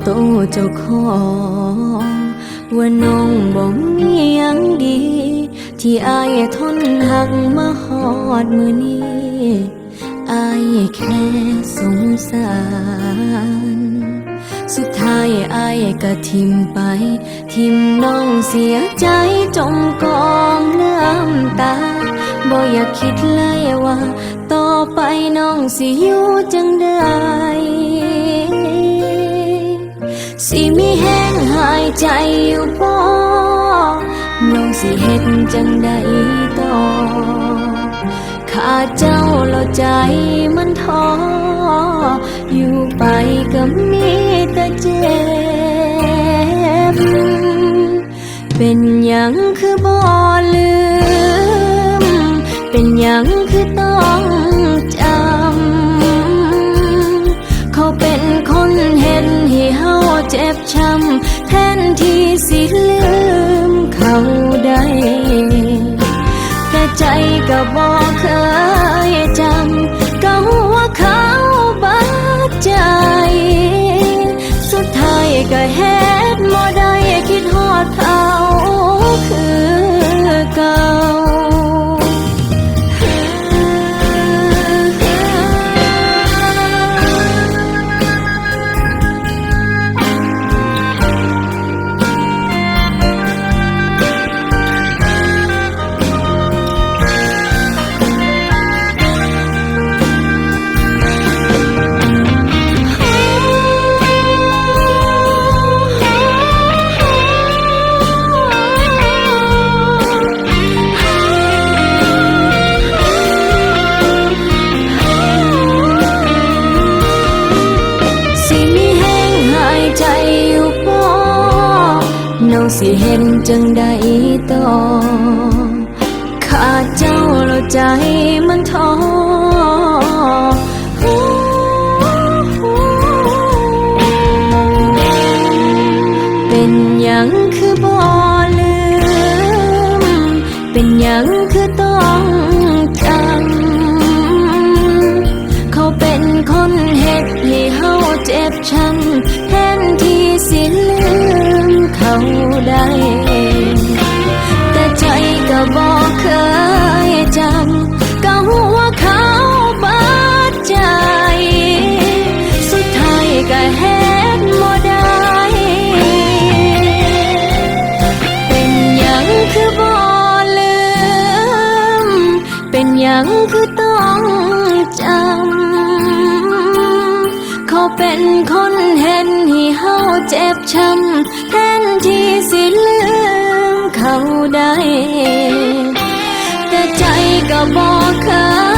โตเจ้าของว่าน้องบ่มีหยังดีที่อายทนหักมาฮอดมื้อนี้อายแค่สงสารสุดท้ายอายก็ทิมไปทิมน้องเสียใจจมกองน้ำตาบ่อยากคิดเลยว่าต่อไปน้องสิอยู่จังใดสิมีแห้งหายใจอยู่บ่น้องสิเฮ็ดจังใดต่อขาดเจ้าแล้วใจมันท้ออยู่ไปก็มีแต่เจ็บเป็นหยังคือบ่ลืมเป็นหยังคือต้องจำเขาเป็นคนเห็นให้เฮาเจ็บช้ำแทนที่สิลืมเขาได้แต่ใจก็บ่เคยจำก็ว่าเขาบาดใจสุดท้ายก็เฮ็ดบ่ได้คิดฮอดเขาคือเก่าสิเห็นจังใดต่อขาดเจ้าแล้วใจมันท้อเป็นหยังคือบ่ลืมเป็นหยังคือต้องจำเขาเป็นคนเฮ็ดให้เฮาเจ็บช้ำแทนที่สิลืมเขาได้แต่ใจก็บ่เคยจำก็รู้ว่าเขาบาดใจสุดท้ายก็เฮ็ดบ่ได้เป็นหยังคือบ่ลืมเป็นหยังคือต้องจำเขาเป็นคนเห็นให้เฮาเจ็บช้ำแทนที่สิลืมเขาได้แต่ใจก็บ่เคย